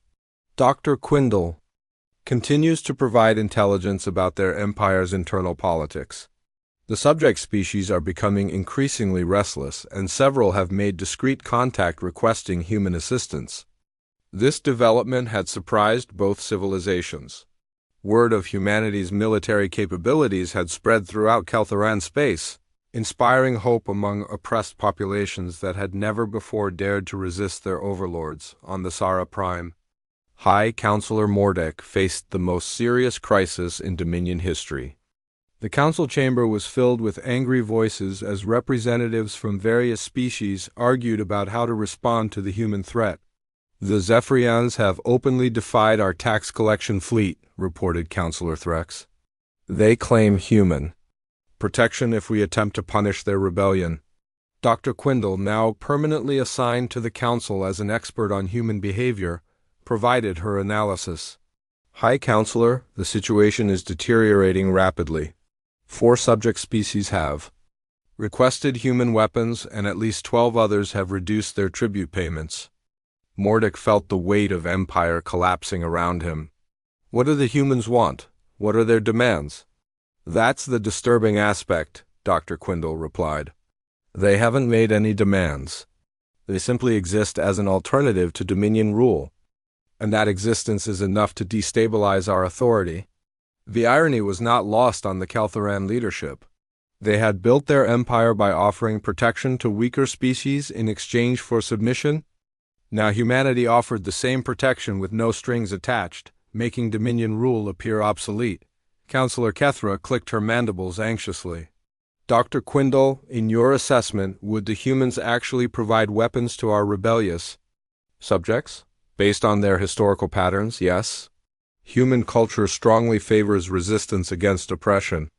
Dr. Quindle continues to provide intelligence about their empire's internal politics. The subject species are becoming increasingly restless, and several have made discreet contact requesting human assistance. This development had surprised both civilizations. Word of humanity's military capabilities had spread throughout Kelthoran space, inspiring hope among oppressed populations that had never before dared to resist their overlords. On the Sara Prime, High Counselor Mordek faced the most serious crisis in Dominion history. The council chamber was filled with angry voices as representatives from various species argued about how to respond to the human threat. The Zephyrians have openly defied our tax collection fleet, reported Counselor Threx. They claim human protection if we attempt to punish their rebellion. Dr. Quindle, now permanently assigned to the council as an expert on human behavior, provided her analysis. High Counselor, the situation is deteriorating rapidly. 4 subject species have requested human weapons, and at least 12 others have reduced their tribute payments. Mordek felt the weight of empire collapsing around him. What do the humans want? What are their demands? That's the disturbing aspect, Dr. Quindle replied. They haven't made any demands. They simply exist as an alternative to Dominion rule. And that existence is enough to destabilize our authority. The irony was not lost on the Kelthoran leadership. They had built their empire by offering protection to weaker species in exchange for submission. Now humanity offered the same protection with no strings attached, making Dominion rule appear obsolete. Counselor Kethra clicked her mandibles anxiously. Dr. Quindle, in your assessment, would the humans actually provide weapons to our rebellious subjects? Based on their historical patterns, yes. Human culture strongly favors resistance against oppression.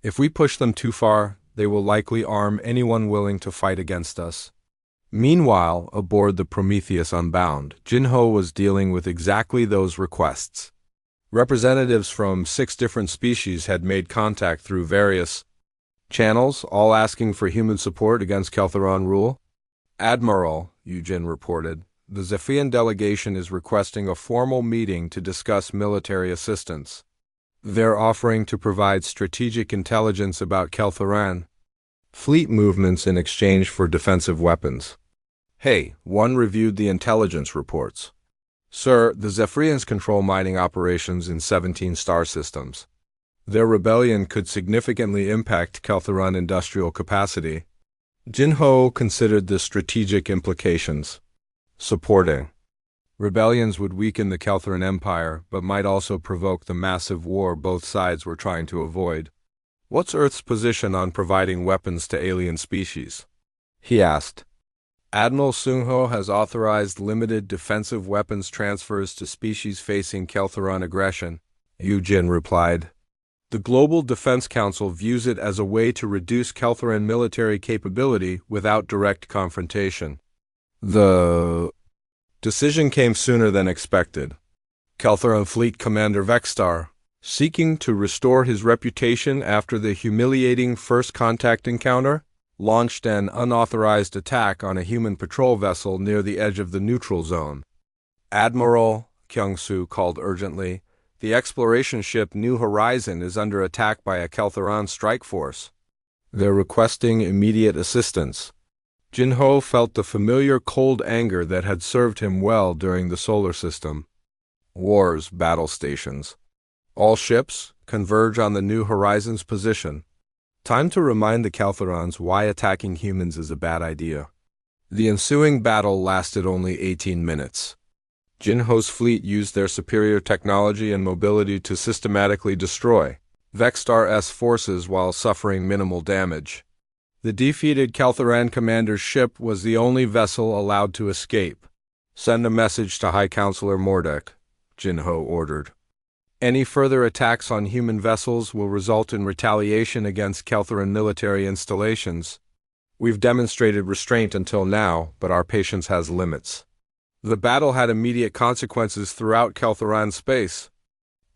If we push them too far, they will likely arm anyone willing to fight against us. Meanwhile, aboard the Prometheus Unbound, Jinho was dealing with exactly those requests. Representatives from 6 different species had made contact through various channels, all asking for human support against Kelthoran rule. Admiral, Yujin reported, the Zephian delegation is requesting a formal meeting to discuss military assistance. They're offering to provide strategic intelligence about Kelthoran fleet movements in exchange for defensive weapons. Hey, one reviewed the intelligence reports. Sir, the Zephyrians control mining operations in 17 star systems. Their rebellion could significantly impact Kelthoran industrial capacity. Jinho considered the strategic implications. Supporting rebellions would weaken the Kelthoran Empire, but might also provoke the massive war both sides were trying to avoid. What's Earth's position on providing weapons to alien species? He asked. Admiral Sungho has authorized limited defensive weapons transfers to species facing Kelthoran aggression, Yujin replied. The Global Defense Council views it as a way to reduce Kelthoran military capability without direct confrontation. The decision came sooner than expected. Keltheran Fleet Commander Vextar, seeking to restore his reputation after the humiliating first contact encounter, launched an unauthorized attack on a human patrol vessel near the edge of the neutral zone. Admiral, Kyung-Soo called urgently, the exploration ship New Horizon is under attack by a Keltheran strike force. They're requesting immediate assistance. Jin-Ho felt the familiar cold anger that had served him well during the solar system. War's battle stations. All ships converge on the New Horizon's position. Time to remind the Keltherans why attacking humans is a bad idea. The ensuing battle lasted only 18 minutes. Jin-Ho's fleet used their superior technology and mobility to systematically destroy Vextar-S forces while suffering minimal damage. The defeated Keltheran commander's ship was the only vessel allowed to escape. Send a message to High Counselor Mordek, Jin-Ho ordered. Any further attacks on human vessels will result in retaliation against Keltheran military installations. We've demonstrated restraint until now, but our patience has limits. The battle had immediate consequences throughout Keltheran space.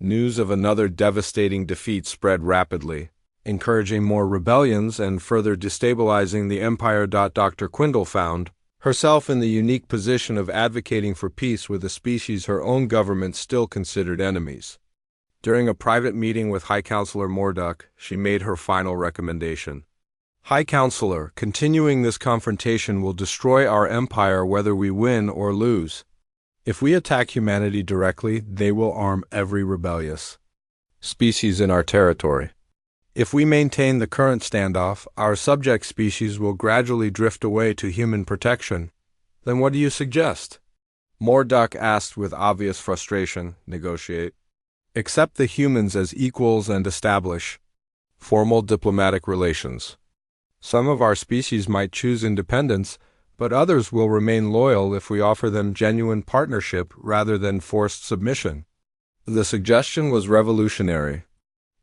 News of another devastating defeat spread rapidly, encouraging more rebellions and further destabilizing the Empire. Dr. Quindle found herself in the unique position of advocating for peace with a species her own government still considered enemies. During a private meeting with High Counselor Morduk, she made her final recommendation. High Counselor, continuing this confrontation will destroy our empire whether we win or lose. If we attack humanity directly, they will arm every rebellious species in our territory. If we maintain the current standoff, our subject species will gradually drift away to human protection. Then what do you suggest? Morduk asked with obvious frustration. Negotiate. Accept the humans as equals and establish formal diplomatic relations. Some of our species might choose independence, but others will remain loyal if we offer them genuine partnership rather than forced submission. The suggestion was revolutionary.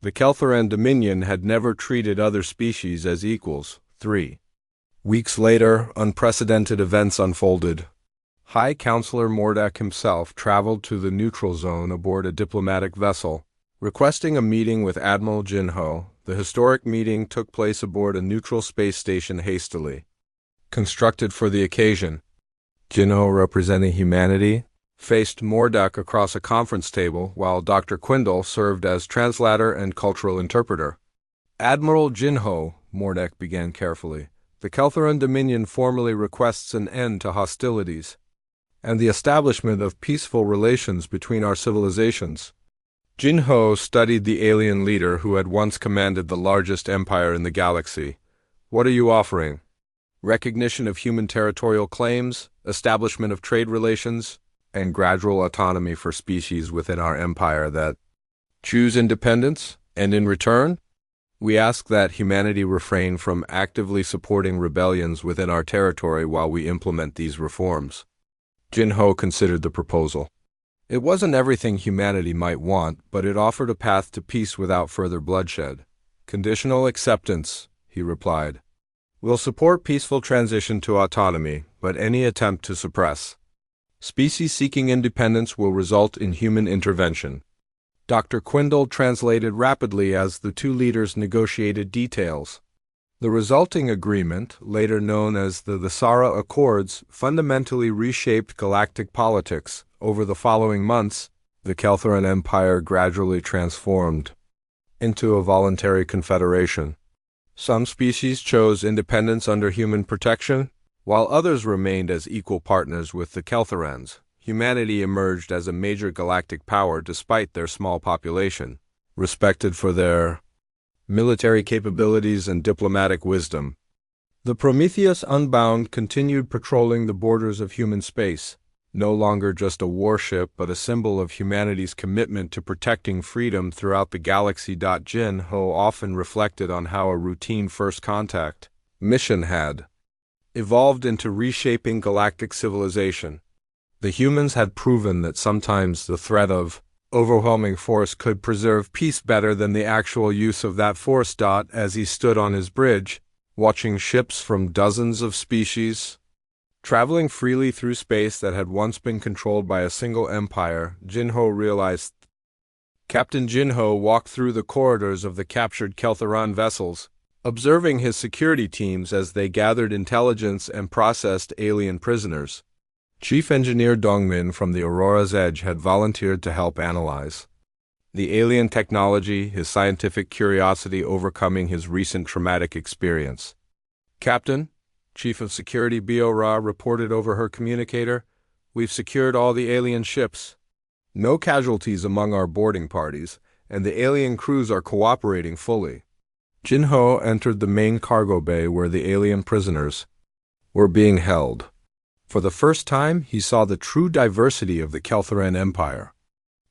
The Keltheran Dominion had never treated other species as equals. 3 weeks later, unprecedented events unfolded. High Counselor Mordek himself traveled to the neutral zone aboard a diplomatic vessel, requesting a meeting with Admiral Jin-Ho. The historic meeting took place aboard a neutral space station hastily constructed for the occasion. Jin-Ho, representing humanity, faced Mordek across a conference table while Dr. Quindle served as translator and cultural interpreter. Admiral Jin-Ho, Mordek began carefully, the Keltheran Dominion formally requests an end to hostilities and the establishment of peaceful relations between our civilizations. Jin-Ho studied the alien leader who had once commanded the largest empire in the galaxy. What are you offering? Recognition of human territorial claims, establishment of trade relations, and gradual autonomy for species within our empire that choose independence, and in return, we ask that humanity refrain from actively supporting rebellions within our territory while we implement these reforms. Jin-Ho considered the proposal. It wasn't everything humanity might want, but it offered a path to peace without further bloodshed. Conditional acceptance, he replied. We'll support peaceful transition to autonomy, but any attempt to suppress species seeking independence will result in human intervention. Dr. Quindle translated rapidly as the two leaders negotiated details. The resulting agreement, later known as the Thesara Accords, fundamentally reshaped galactic politics. Over the following months, the Keltheran Empire gradually transformed into a voluntary confederation. Some species chose independence under human protection, while others remained as equal partners with the Keltherans. Humanity emerged as a major galactic power despite their small population, respected for their military capabilities and diplomatic wisdom. The Prometheus Unbound continued patrolling the borders of human space, no longer just a warship but a symbol of humanity's commitment to protecting freedom throughout the galaxy. Jin-Ho often reflected on how a routine first contact mission had evolved into reshaping galactic civilization. The humans had proven that sometimes the threat of overwhelming force could preserve peace better than the actual use of that force. As he stood on his bridge, watching ships from dozens of species Traveling freely through space that had once been controlled by a single empire, Jinho realized. Captain Jinho walked through the corridors of the captured Keltheron vessels, observing his security teams as they gathered intelligence and processed alien prisoners. Chief Engineer Dongmin from the Aurora's Edge had volunteered to help analyze the alien technology, his scientific curiosity overcoming his recent traumatic experience. Captain, Chief of Security Biora reported over her communicator, "We've secured all the alien ships. No casualties among our boarding parties, and the alien crews are cooperating fully." Jinho entered the main cargo bay where the alien prisoners were being held. For the first time, he saw the true diversity of the Keltheran Empire.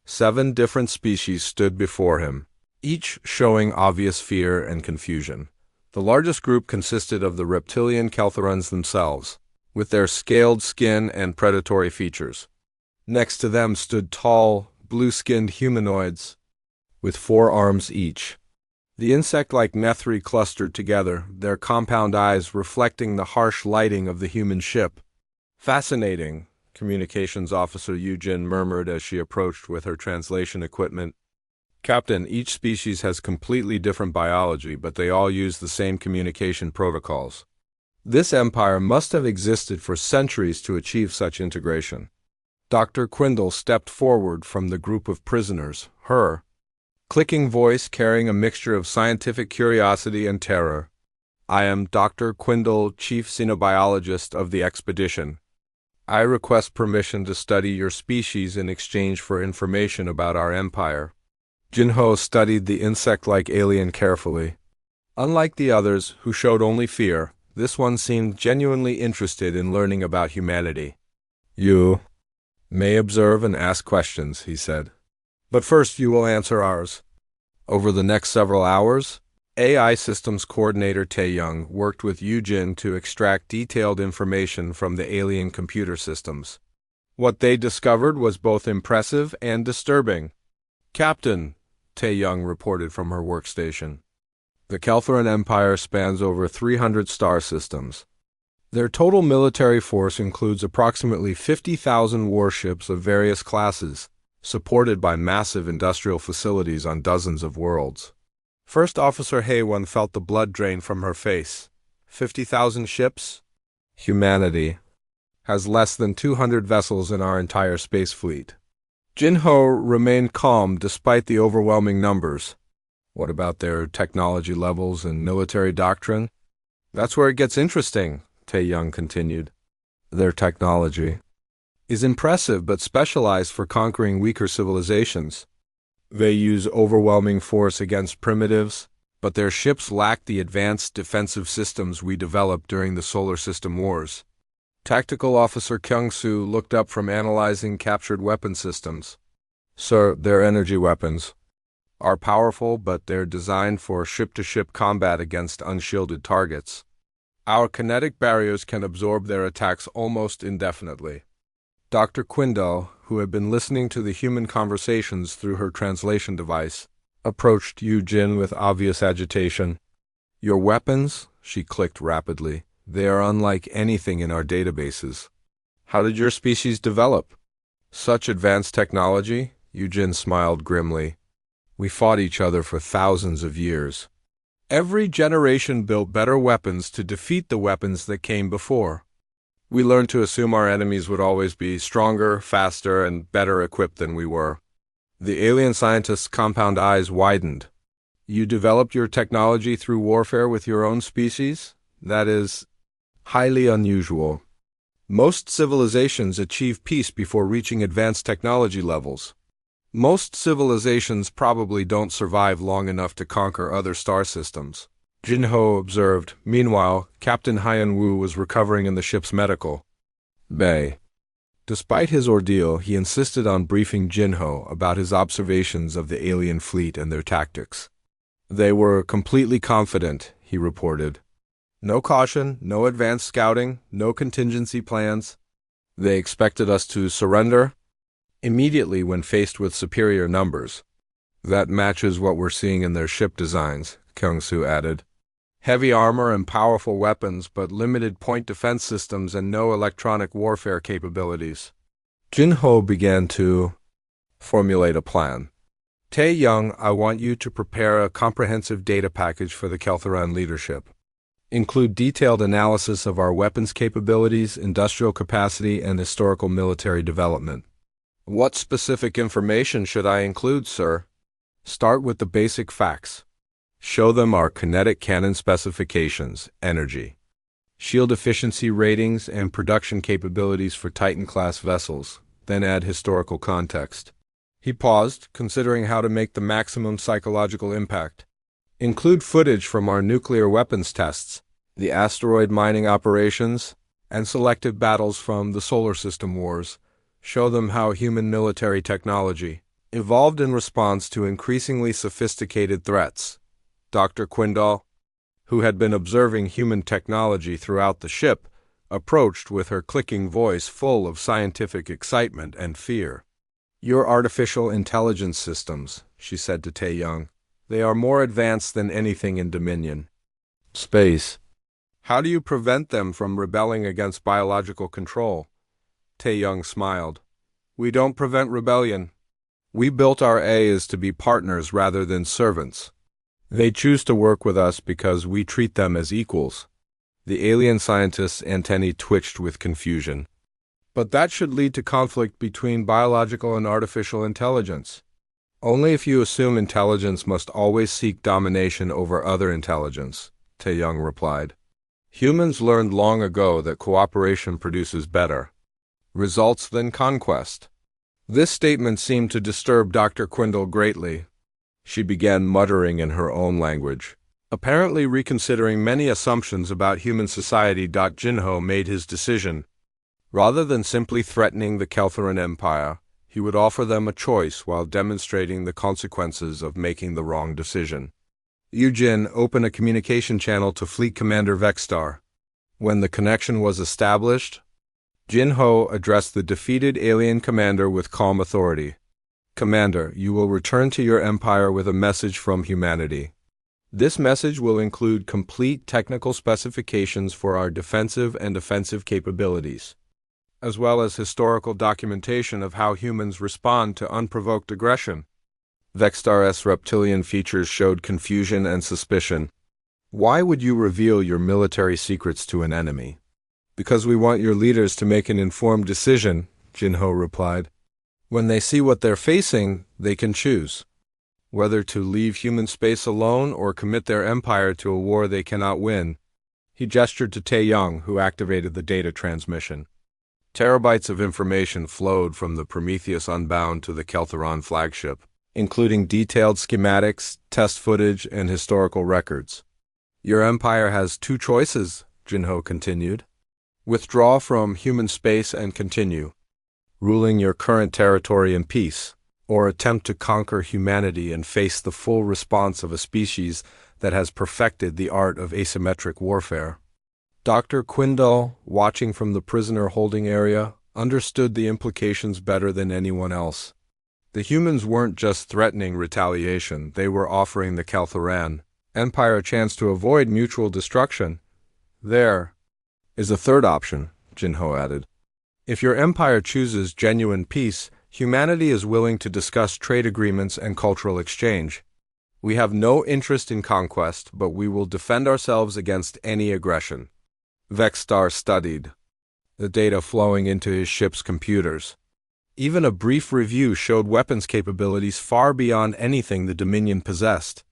7 different species stood before him, each showing obvious fear and confusion. The largest group consisted of the reptilian Keltherans themselves, with their scaled skin and predatory features. Next to them stood tall, blue-skinned humanoids, with 4 arms each. The insect-like Nethri clustered together, their compound eyes reflecting the harsh lighting of the human ship. "Fascinating," Communications Officer Yujin murmured as she approached with her translation equipment. "Captain, each species has completely different biology, but they all use the same communication protocols. This empire must have existed for centuries to achieve such integration." Dr. Quindle stepped forward from the group of prisoners, her clicking voice carrying a mixture of scientific curiosity and terror. "I am Dr. Quindle, Chief Xenobiologist of the expedition. I request permission to study your species in exchange for information about our empire." Jinho studied the insect-like alien carefully. Unlike the others, who showed only fear, this one seemed genuinely interested in learning about humanity. "You may observe and ask questions," he said. "But first you will answer ours." Over the next several hours, AI Systems Coordinator Tae-young worked with Yujin to extract detailed information from the alien computer systems. What they discovered was both impressive and disturbing. "Captain," Tae-young reported from her workstation, "the Keltheran Empire spans over 300 star systems. Their total military force includes approximately 50,000 warships of various classes, supported by massive industrial facilities on dozens of worlds." First Officer Haewon felt the blood drain from her face. 50,000 ships? Humanity has less than 200 vessels in our entire space fleet. Jinho remained calm despite the overwhelming numbers. "What about their technology levels and military doctrine?" "That's where it gets interesting," Tae-young continued. "Their technology is impressive but specialized for conquering weaker civilizations. They use overwhelming force against primitives, but their ships lack the advanced defensive systems we developed during the Solar System Wars." Tactical Officer Kyung-soo looked up from analyzing captured weapon systems. "Sir, their energy weapons are powerful, but they're designed for ship-to-ship combat against unshielded targets. Our kinetic barriers can absorb their attacks almost indefinitely." Dr. Quindle, who had been listening to the human conversations through her translation device, approached Yujin with obvious agitation. "Your weapons?" she clicked rapidly. "They are unlike anything in our databases. How did your species develop such advanced technology?" Yujin smiled grimly. "We fought each other for thousands of years. Every generation built better weapons to defeat the weapons that came before. We learned to assume our enemies would always be stronger, faster, and better equipped than we were." The alien scientist's compound eyes widened. "You developed your technology through warfare with your own species? That is highly unusual. Most civilizations achieve peace before reaching advanced technology levels. Most civilizations probably don't survive long enough to conquer other star systems." Jinho observed. Meanwhile, Captain Hyan-woo was recovering in the ship's medical bay. Despite his ordeal, he insisted on briefing Jinho about his observations of the alien fleet and their tactics. "They were completely confident," he reported. "No caution, no advanced scouting, no contingency plans. They expected us to surrender immediately when faced with superior numbers." "That matches what we're seeing in their ship designs," Kyung-soo added. Heavy armor and powerful weapons, but limited point defense systems and no electronic warfare capabilities. Jinho began to formulate a plan. Tae-young, I want you to prepare a comprehensive data package for the Kelthoran leadership. Include detailed analysis of our weapons capabilities, industrial capacity, and historical military development. What specific information should I include, sir? Start with the basic facts. Show them our kinetic cannon specifications, energy, shield efficiency ratings, and production capabilities for Titan-class vessels, then add historical context. He paused, considering how to make the maximum psychological impact. Include footage from our nuclear weapons tests, the asteroid mining operations, and selective battles from the solar system wars. Show them how human military technology evolved in response to increasingly sophisticated threats. Dr. Quindal, who had been observing human technology throughout the ship, approached with her clicking voice full of scientific excitement and fear. Your artificial intelligence systems, she said to Tae-young. They are more advanced than anything in Dominion. Space. How do you prevent them from rebelling against biological control? Tae-young smiled. We don't prevent rebellion. We built our AIs to be partners rather than servants. They choose to work with us because we treat them as equals. The alien scientist's antennae twitched with confusion. But that should lead to conflict between biological and artificial intelligence. Only if you assume intelligence must always seek domination over other intelligence, Tae-young replied. Humans learned long ago that cooperation produces better results than conquest. This statement seemed to disturb Dr. Quindal greatly. She began muttering in her own language, apparently reconsidering many assumptions about human society. Jinho made his decision. Rather than simply threatening the Kelthoran Empire, he would offer them a choice while demonstrating the consequences of making the wrong decision. Yujin, open a communication channel to Fleet Commander Vexstar. When the connection was established, Jinho addressed the defeated alien commander with calm authority. Commander, you will return to your empire with a message from humanity. This message will include complete technical specifications for our defensive and offensive capabilities, as well as historical documentation of how humans respond to unprovoked aggression. Vexstar's reptilian features showed confusion and suspicion. Why would you reveal your military secrets to an enemy? Because we want your leaders to make an informed decision, Jinho replied. When they see what they're facing, they can choose whether to leave human space alone or commit their empire to a war they cannot win. He gestured to Tae-young, who activated the data transmission. Terabytes of information flowed from the Prometheus Unbound to the Kelthoran flagship, including detailed schematics, test footage, and historical records. Your empire has two choices, Jinho continued. Withdraw from human space and continue ruling your current territory in peace, or attempt to conquer humanity and face the full response of a species that has perfected the art of asymmetric warfare. Dr. Quindal, watching from the prisoner holding area, understood the implications better than anyone else. The humans weren't just threatening retaliation, they were offering the Kelthoran Empire a chance to avoid mutual destruction. There is a third option, Jinho added. If your empire chooses genuine peace, humanity is willing to discuss trade agreements and cultural exchange. We have no interest in conquest, but we will defend ourselves against any aggression. Vexstar studied the data flowing into his ship's computers. Even a brief review showed weapons capabilities far beyond anything the Dominion possessed.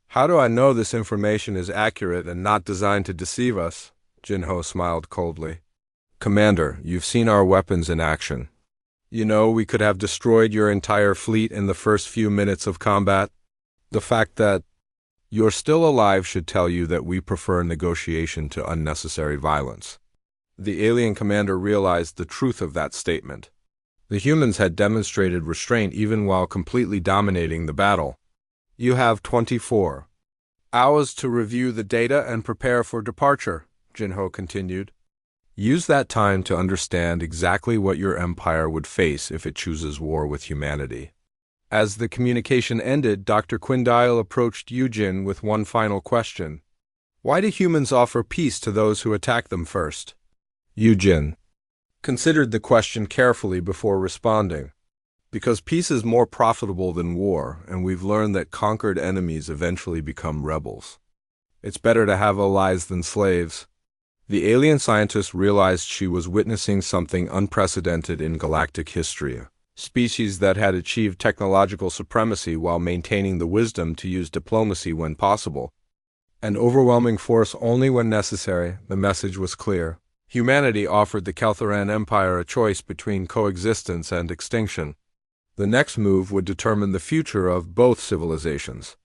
How do I know this information is accurate and not designed to deceive us? Jinho smiled coldly. Commander, you've seen our weapons in action. You know we could have destroyed your entire fleet in the first few minutes of combat. The fact that you're still alive should tell you that we prefer negotiation to unnecessary violence. The alien commander realized the truth of that statement. The humans had demonstrated restraint even while completely dominating the battle. You have 24 hours to review the data and prepare for departure, Jinho continued. Use that time to understand exactly what your empire would face if it chooses war with humanity. As the communication ended, Dr. Quindale approached Yujin with one final question. Why do humans offer peace to those who attack them first? Eugene considered the question carefully before responding. Because peace is more profitable than war, and we've learned that conquered enemies eventually become rebels. It's better to have allies than slaves. The alien scientist realized she was witnessing something unprecedented in galactic history, a species that had achieved technological supremacy while maintaining the wisdom to use diplomacy when possible, and overwhelming force only when necessary. The message was clear. Humanity offered the Kelthoran Empire a choice between coexistence and extinction. The next move would determine the future of both civilizations.